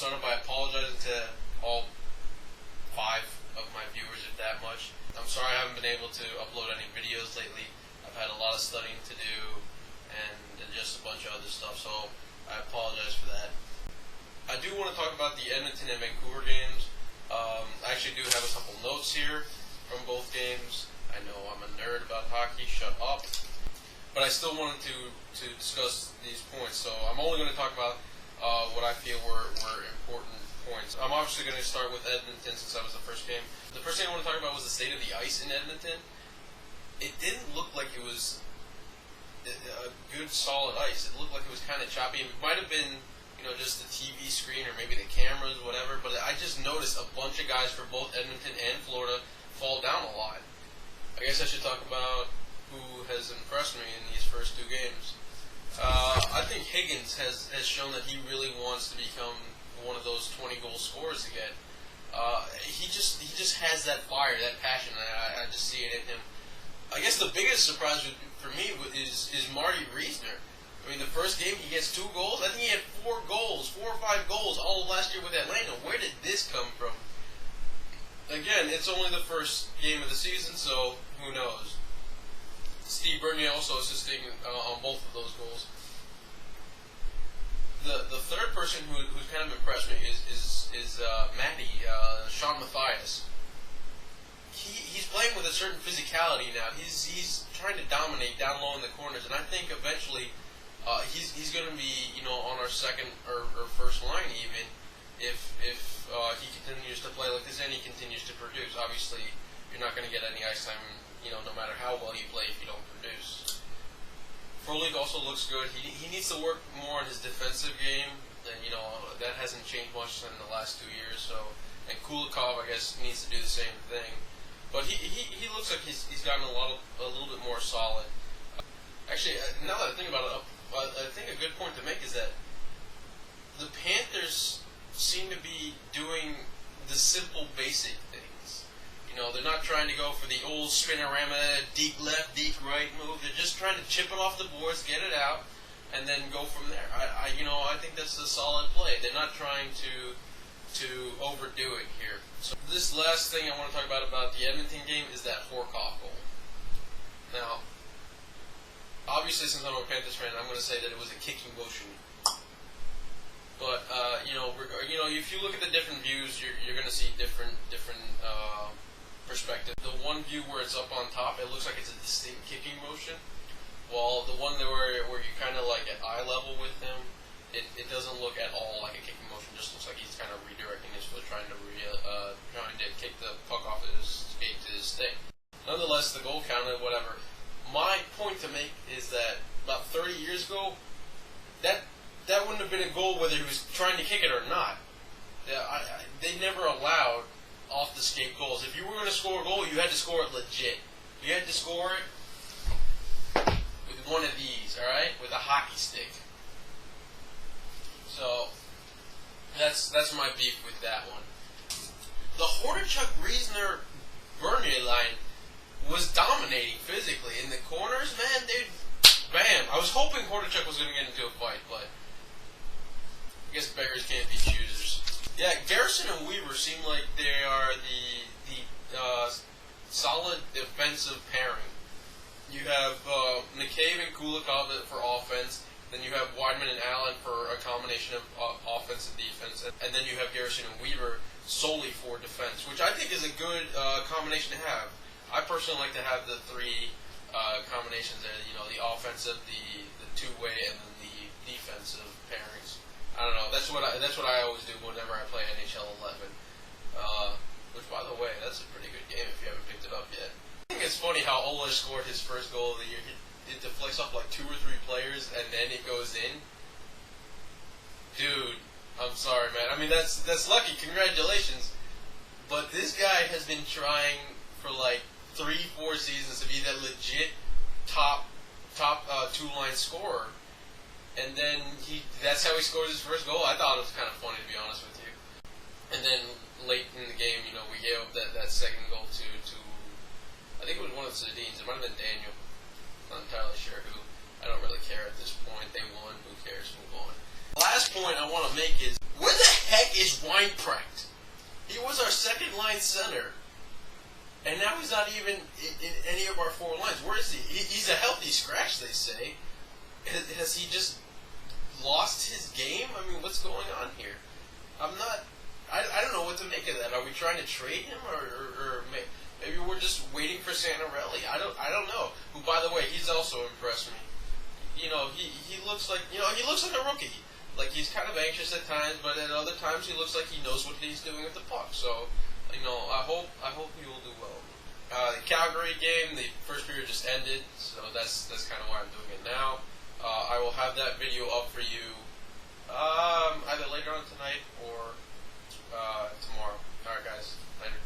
start off by apologizing to all 5 of my viewers, if that much. I'm sorry I haven't been able to upload any videos lately. I've had a lot of studying to do and just a bunch of other stuff, so I apologize for that. I do want to talk about the Edmonton and Vancouver games. I actually do have a couple notes here from both games. I know I'm a nerd about hockey, shut up. But I still wanted to discuss these points, so I'm only going to talk about what I feel were important points. I'm obviously going to start with Edmonton since that was the first game. The first thing I want to talk about was the state of the ice in Edmonton. It didn't look like it was a good solid ice. It looked like it was kind of choppy. It might have been, just the TV screen or maybe the cameras, whatever, but I just noticed a bunch of guys for both Edmonton and Florida fall down a lot. I guess I should talk about who has impressed me in these first 2 games. I think Higgins has shown that he really wants to become one of those 20-goal scorers again. He just has that fire, that passion, and I just see it in him. I guess the biggest surprise for me is Marty Reisner. I mean, the first game he gets 2 goals. I think he had 4 or 5 goals all of last year with Atlanta. Where did this come from? Again, it's only the first game of the season, so who knows? Steve Bernier also assisting on both of those goals. The third person who's kind of impressed me is Matty, Sean Matthias. He's playing with a certain physicality now. He's trying to dominate down low in the corners, and I think eventually he's going to be on our second or first line even if he continues to play like this and he continues to produce. Obviously, you're not going to get any ice time, no matter how well you play if you don't produce. Frolik also looks good. He needs to work more on his defensive game, and that hasn't changed much in the last 2 years. So, and Kulikov, I guess, needs to do the same thing. But he looks like he's gotten a little bit more solid. Actually, now that I think about it, I think a good point to make is that the Panthers seem to be doing the simple, basic things. They're not trying to go for the old spinorama, deep left, deep right move. They're just trying to chip it off the boards, get it out, and then go from there. I think that's a solid play. They're not trying to overdo it here. So this last thing I want to talk about the Edmonton game is that Horkoff goal. Now, obviously, since I'm a Panthers fan, I'm going to say that it was a kicking motion. But if you look at the different views, you're going to see different perspective. The one view where it's up on top, it looks like it's a distinct kicking motion, while the one where you kind of like at eye level with him, it doesn't look at all like a kicking motion. It just looks like he's kind of redirecting his foot, trying to kick the puck off his skate to his stick. Nonetheless, the goal counted, whatever. My point to make is that about 30 years ago, that wouldn't have been a goal whether he was trying to kick it or not. They never allowed off the skate goals. If you were going to score a goal, you had to score it legit. You had to score it with one of these, alright? With a hockey stick. So, that's my beef with that one. The Hordichuk-Reisner-Bernier line was dominating physically. In the corners, man, dude, bam. I was hoping Hordichuk was going to get into a fight, but I guess beggars can't be choosers. Yeah, Garrison and Weaver seem like they are the solid defensive pairing. You have McCabe and Kulikov for offense, then you have Wideman and Allen for a combination of offense and defense, and then you have Garrison and Weaver solely for defense, which I think is a good combination to have. I personally like to have the 3 combinations there, the offensive, the two-way, and then the defensive pairings. I don't know. That's what I always do whenever I play NHL 11. Which, by the way, that's a pretty good game if you haven't picked it up yet. I think it's funny how Ola scored his first goal of the year. It deflects off like 2 or 3 players, and then it goes in. Dude, I'm sorry, man. I mean, that's lucky. Congratulations. But this guy has been trying for like 3-4 seasons to be that legit top 2-line scorer. And then that's how he scores his first goal. I thought it was kind of funny, to be honest with you. And then late in the game, we gave up that second goal to I think it was one of the Sedins. It might have been Daniel. Not entirely sure who. I don't really care at this point. They won. Who cares? Move on. Last point I want to make is, where the heck is Weinprecht? He was our second line center, and now he's not even in any of our forward lines. Where is he? He's a healthy scratch, they say. Has he just lost his game? I mean, what's going on here? I don't know what to make of that. Are we trying to trade him, or maybe we're just waiting for Santarelli? I don't know. Who, by the way, he's also impressed me. He looks like he looks like a rookie. Like, he's kind of anxious at times, but at other times he looks like he knows what he's doing with the puck. So, I hope he will do well. The Calgary game, the first period just ended, so that's kind of why I'm doing it now. I will have that video up for you either later on tonight or tomorrow. All right, guys. Later.